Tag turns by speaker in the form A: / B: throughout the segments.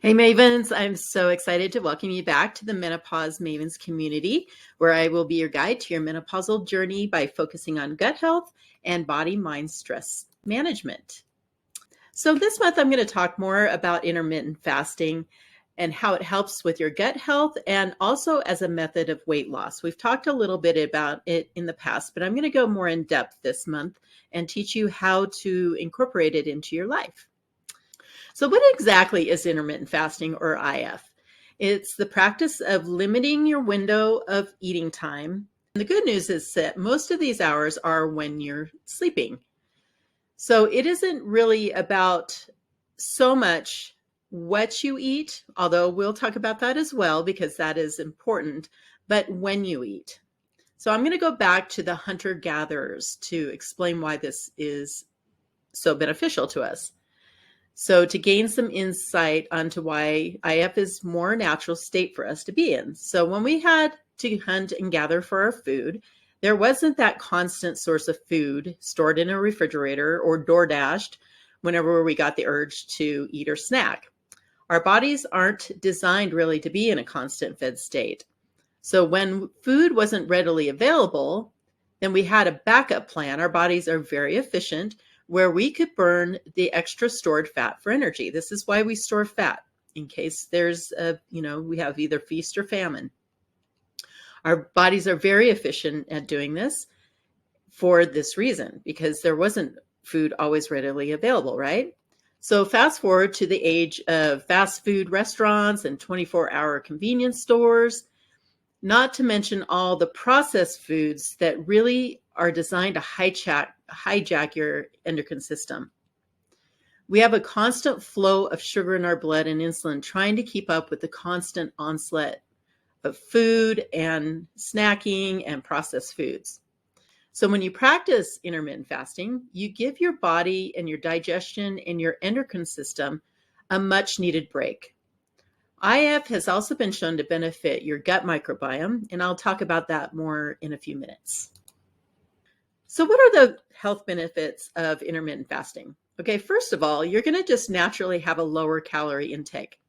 A: Hey Mavens, I'm so excited to welcome you back to the Menopause Mavens community, where I will be your guide to your menopausal journey by focusing on gut health and body-mind stress management. So this month I'm going to talk more about intermittent fasting and how it helps with your gut health and also as a method of weight loss. We've talked a little bit about it in the past, but I'm going to go more in depth this month and teach you how to incorporate it into your life. So what exactly is intermittent fasting or IF? It's the practice of limiting your window of eating time. And the good news is that most of these hours are when you're sleeping. So it isn't really about so much what you eat, although we'll talk about that as well because that is important, but when you eat. So I'm going to go back to the hunter-gatherers to explain why this is so beneficial to us. So to gain some insight onto why IF is more natural state for us to be in. So when we had to hunt and gather for our food, there wasn't that constant source of food stored in a refrigerator or door dashed whenever we got the urge to eat or snack. Our bodies aren't designed really to be in a constant fed state. So when food wasn't readily available, then we had a backup plan. Our bodies are very efficient where we could burn the extra stored fat for energy. This is why we store fat in case there's we have either feast or famine. Our bodies are very efficient at doing this for this reason, because there wasn't food always readily available, right? So fast forward to the age of fast food restaurants and 24-hour convenience stores, not to mention all the processed foods that really are designed to hijack your endocrine system. We have a constant flow of sugar in our blood and insulin trying to keep up with the constant onslaught of food and snacking and processed foods. So when you practice intermittent fasting, you give your body and your digestion and your endocrine system a much needed break. IF has also been shown to benefit your gut microbiome, and I'll talk about that more in a few minutes. So what are the health benefits of intermittent fasting? Okay, first of all, you're going to just naturally have a lower calorie intake.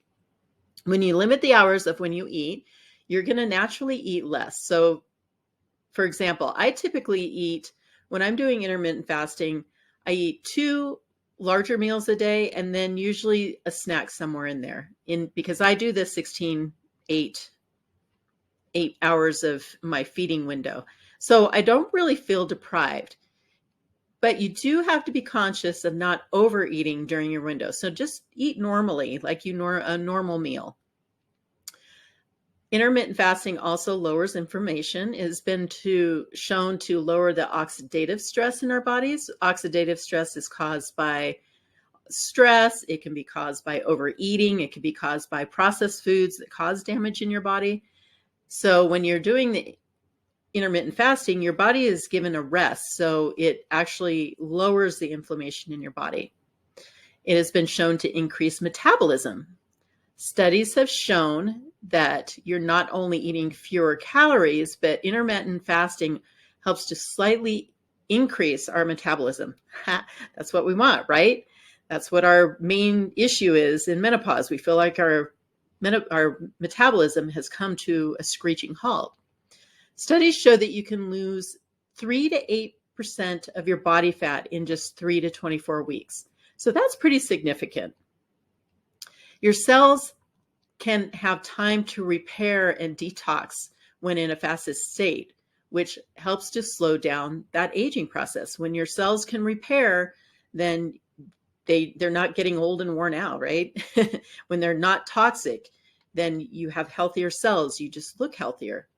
A: When you limit the hours of when you eat, you're going to naturally eat less. So, for example, I typically eat, when I'm doing intermittent fasting, I eat 2 larger meals a day and then usually a snack somewhere in there, because I do the 8 hours of my feeding window. So I don't really feel deprived, but you do have to be conscious of not overeating during your window. So just eat normally, like a normal meal. Intermittent fasting also lowers inflammation. It has been shown to lower the oxidative stress in our bodies. Oxidative stress is caused by stress. It can be caused by overeating. It can be caused by processed foods that cause damage in your body. So when you're doing the intermittent fasting, your body is given a rest. So it actually lowers the inflammation in your body. It has been shown to increase metabolism. Studies have shown that you're not only eating fewer calories, but intermittent fasting helps to slightly increase our metabolism. That's what we want, right? That's what our main issue is in menopause. We feel like our metabolism has come to a screeching halt. Studies show that you can lose 3 to 8% of your body fat in just 3 to 24 weeks. So that's pretty significant. Your cells can have time to repair and detox when in a fasted state, which helps to slow down that aging process. When your cells can repair, then they're not getting old and worn out, right? When they're not toxic, then you have healthier cells. You just look healthier.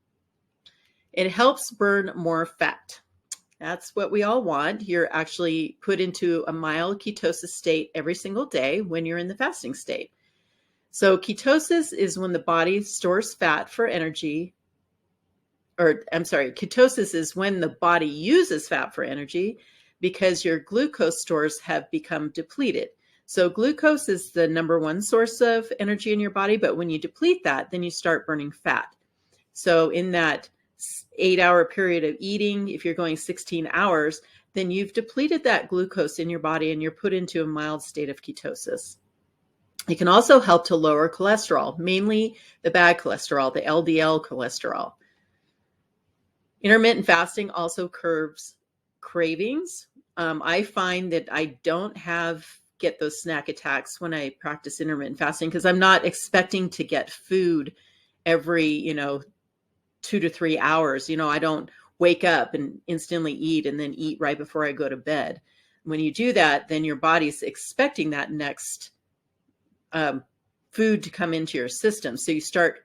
A: It helps burn more fat. That's what we all want. You're actually put into a mild ketosis state every single day when you're in the fasting state. So ketosis is when the body stores fat for energy, ketosis is when the body uses fat for energy because your glucose stores have become depleted. So glucose is the number one source of energy in your body, but when you deplete that, then you start burning fat. So in that 8-hour period of eating, if you're going 16 hours, then you've depleted that glucose in your body and you're put into a mild state of ketosis. It can also help to lower cholesterol, mainly the bad cholesterol, the LDL cholesterol. Intermittent fasting also curbs cravings. I find that I don't get those snack attacks when I practice intermittent fasting because I'm not expecting to get food every, 2 to 3 hours. I don't wake up and instantly eat and then eat right before I go to bed. When you do that, then your body's expecting that next um, food to come into your system. So you start,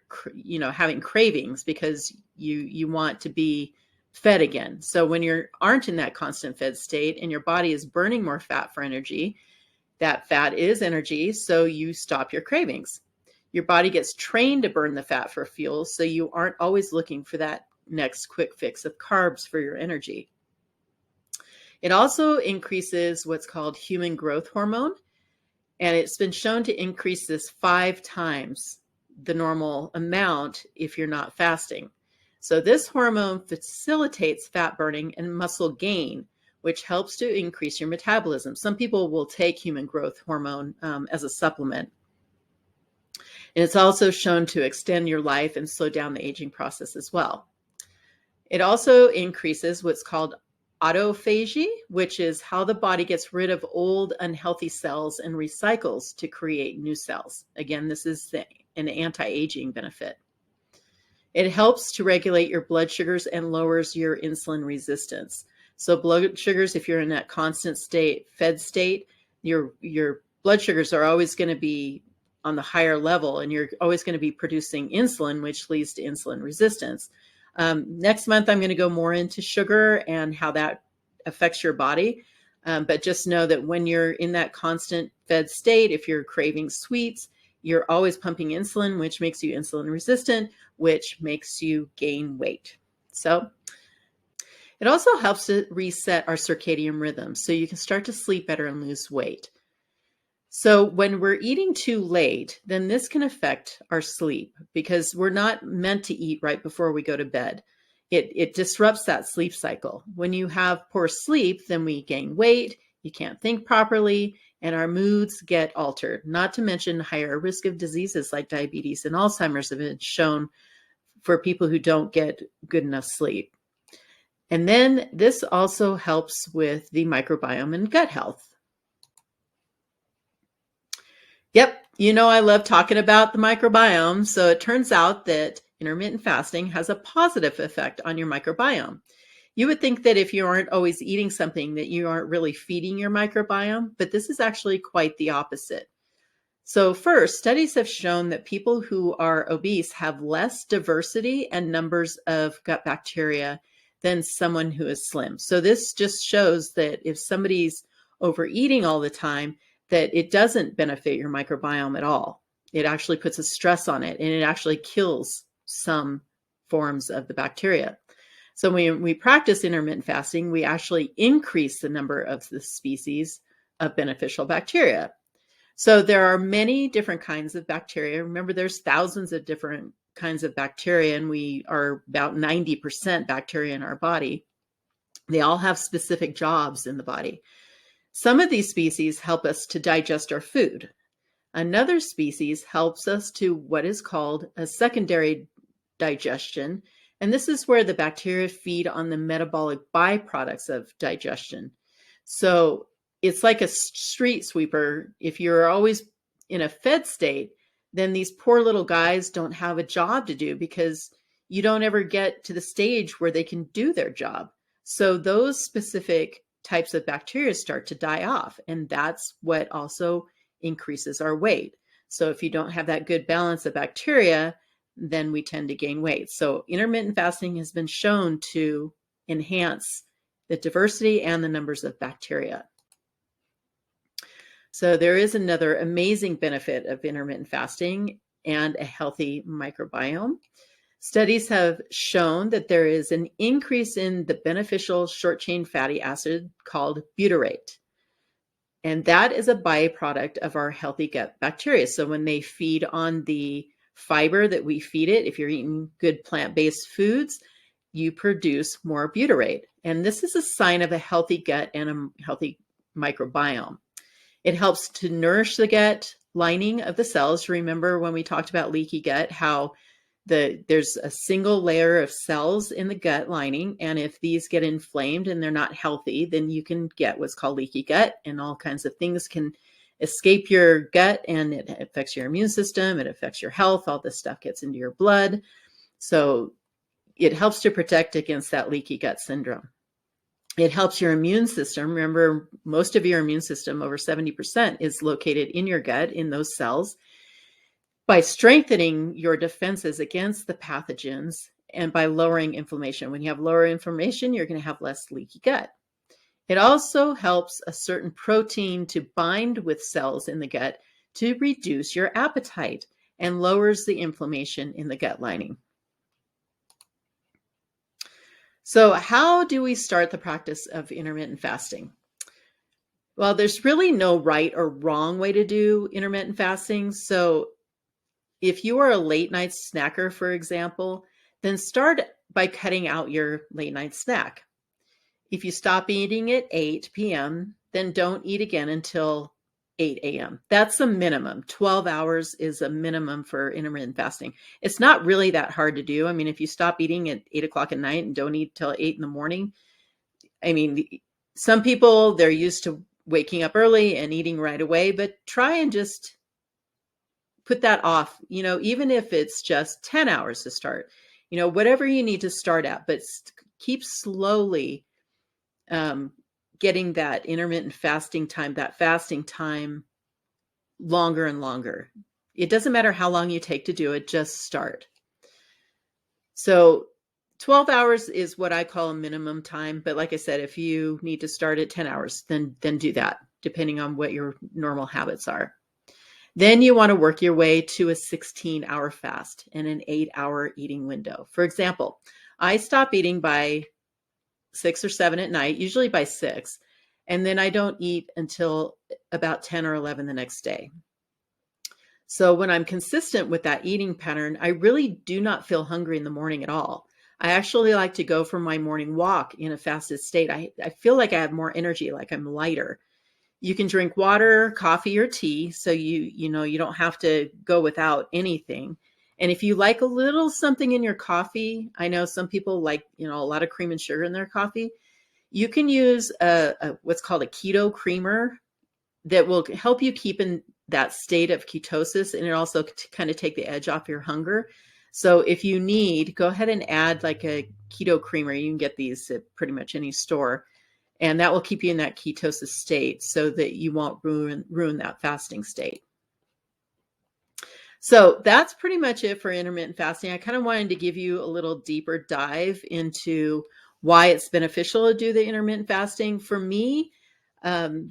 A: having cravings because you want to be fed again. So when you aren't in that constant fed state and your body is burning more fat for energy, that fat is energy. So you stop your cravings. Your body gets trained to burn the fat for fuel. So you aren't always looking for that next quick fix of carbs for your energy. It also increases what's called human growth hormone. And it's been shown to increase this 5 times the normal amount if you're not fasting. So this hormone facilitates fat burning and muscle gain, which helps to increase your metabolism. Some people will take human growth hormone as a supplement. And it's also shown to extend your life and slow down the aging process as well. It also increases what's called autophagy, which is how the body gets rid of old unhealthy cells and recycles to create new cells. Again, this is an anti-aging benefit. It helps to regulate your blood sugars and lowers your insulin resistance. So blood sugars, if you're in that constant state, fed state, your blood sugars are always going to be on the higher level, and you're always going to be producing insulin, which leads to insulin resistance. Next month, I'm going to go more into sugar and how that affects your body. But just know that when you're in that constant fed state, if you're craving sweets, you're always pumping insulin, which makes you insulin resistant, which makes you gain weight. So it also helps to reset our circadian rhythm so you can start to sleep better and lose weight. So when we're eating too late, then this can affect our sleep because we're not meant to eat right before we go to bed. It disrupts that sleep cycle. When you have poor sleep, then we gain weight, you can't think properly, and our moods get altered, not to mention higher risk of diseases like diabetes and Alzheimer's have been shown for people who don't get good enough sleep. And then this also helps with the microbiome and gut health. Yep, I love talking about the microbiome. So it turns out that intermittent fasting has a positive effect on your microbiome. You would think that if you aren't always eating something that you aren't really feeding your microbiome, but this is actually quite the opposite. So first, studies have shown that people who are obese have less diversity and numbers of gut bacteria than someone who is slim. So this just shows that if somebody's overeating all the time, that it doesn't benefit your microbiome at all. It actually puts a stress on it, and it actually kills some forms of the bacteria. So when we practice intermittent fasting, we actually increase the number of the species of beneficial bacteria. So there are many different kinds of bacteria. Remember, there's thousands of different kinds of bacteria, and we are about 90% bacteria in our body. They all have specific jobs in the body. Some of these species help us to digest our food. Another species helps us to what is called a secondary digestion, and this is where the bacteria feed on the metabolic byproducts of digestion. So it's like a street sweeper. If you're always in a fed state, then these poor little guys don't have a job to do because you don't ever get to the stage where they can do their job. So those specific types of bacteria start to die off, and that's what also increases our weight. So if you don't have that good balance of bacteria, then we tend to gain weight. So intermittent fasting has been shown to enhance the diversity and the numbers of bacteria. So there is another amazing benefit of intermittent fasting and a healthy microbiome. Studies have shown that there is an increase in the beneficial short-chain fatty acid called butyrate. And that is a byproduct of our healthy gut bacteria. So when they feed on the fiber that we feed it, if you're eating good plant-based foods, you produce more butyrate. And this is a sign of a healthy gut and a healthy microbiome. It helps to nourish the gut, lining of the cells. Remember when we talked about leaky gut, how there's a single layer of cells in the gut lining, and if these get inflamed and they're not healthy, then you can get what's called leaky gut, and all kinds of things can escape your gut, and it affects your immune system, it affects your health, all this stuff gets into your blood. So it helps to protect against that leaky gut syndrome. It helps your immune system. Remember, most of your immune system, over 70%, is located in your gut, in those cells, by strengthening your defenses against the pathogens and by lowering inflammation. When you have lower inflammation, you're going to have less leaky gut. It also helps a certain protein to bind with cells in the gut to reduce your appetite and lowers the inflammation in the gut lining. So how do we start the practice of intermittent fasting? Well, there's really no right or wrong way to do intermittent fasting. So if you are a late night snacker, for example, then start by cutting out your late night snack. If you stop eating at 8 p.m., then don't eat again until 8 a.m. That's a minimum. 12 hours is a minimum for intermittent fasting. It's not really that hard to do. I mean, if you stop eating at 8 o'clock at night and don't eat till 8 in the morning, I mean, some people, they're used to waking up early and eating right away, but try and just put that off, even if it's just 10 hours to start, whatever you need to start at, but keep slowly getting that intermittent fasting time, that fasting time longer and longer. It doesn't matter how long you take to do it, just start. So 12 hours is what I call a minimum time. But like I said, if you need to start at 10 hours, then do that, depending on what your normal habits are. Then you want to work your way to a 16-hour fast and an 8-hour eating window. For example, I stop eating by 6 or 7 at night, usually by 6, and then I don't eat until about 10 or 11 the next day. So when I'm consistent with that eating pattern, I really do not feel hungry in the morning at all. I actually like to go for my morning walk in a fasted state. I feel like I have more energy, like I'm lighter. You can drink water, coffee, or tea, so you don't have to go without anything. And if you like a little something in your coffee, I know some people like, a lot of cream and sugar in their coffee. You can use what's called a keto creamer that will help you keep in that state of ketosis, and it also kind of take the edge off your hunger. So if you need, go ahead and add like a keto creamer. You can get these at pretty much any store. And that will keep you in that ketosis state so that you won't ruin that fasting state. So that's pretty much it for intermittent fasting. I kind of wanted to give you a little deeper dive into why it's beneficial to do the intermittent fasting. For me, I've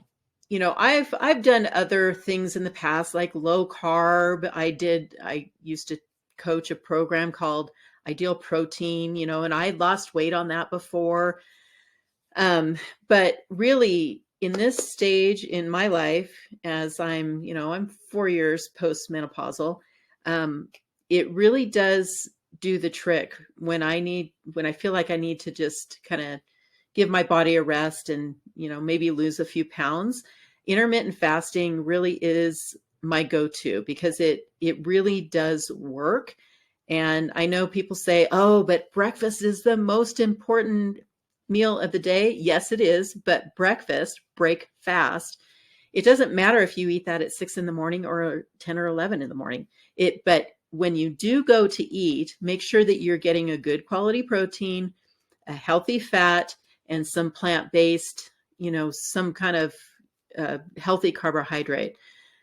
A: done other things in the past, like low carb. I used to coach a program called Ideal Protein, and I lost weight on that before. But really in this stage in my life, as I'm 4 years post-menopausal, it really does do the trick when I feel like I need to just kind of give my body a rest and, maybe lose a few pounds. Intermittent fasting really is my go-to because it really does work. And I know people say, oh, but breakfast is the most important meal of the day. Yes, it is. But breakfast, break fast. It doesn't matter if you eat that at 6 in the morning or 10 or 11 in the morning. But when you do go to eat, make sure that you're getting a good quality protein, a healthy fat, and some plant-based, some kind of healthy carbohydrate.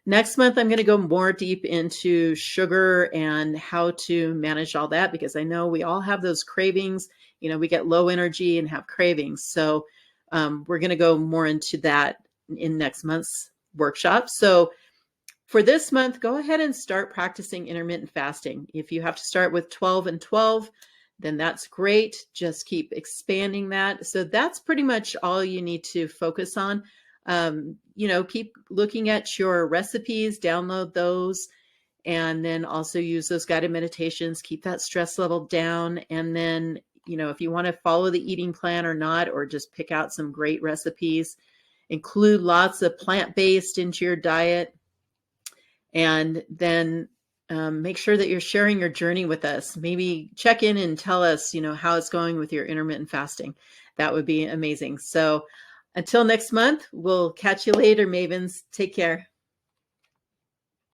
A: Next month, I'm going to go more deep into sugar and how to manage all that, because I know we all have those cravings. We get low energy and have cravings. So we're going to go more into that in next month's workshop. So for this month, go ahead and start practicing intermittent fasting. If you have to start with 12 and 12, then that's great. Just keep expanding that. So that's pretty much all you need to focus on. Keep looking at your recipes, download those, and then also use those guided meditations, keep that stress level down. And then, if you want to follow the eating plan or not, or just pick out some great recipes, include lots of plant-based into your diet. And then make sure that you're sharing your journey with us. Maybe check in and tell us, how it's going with your intermittent fasting. That would be amazing. So until next month, we'll catch you later, Mavens. Take care.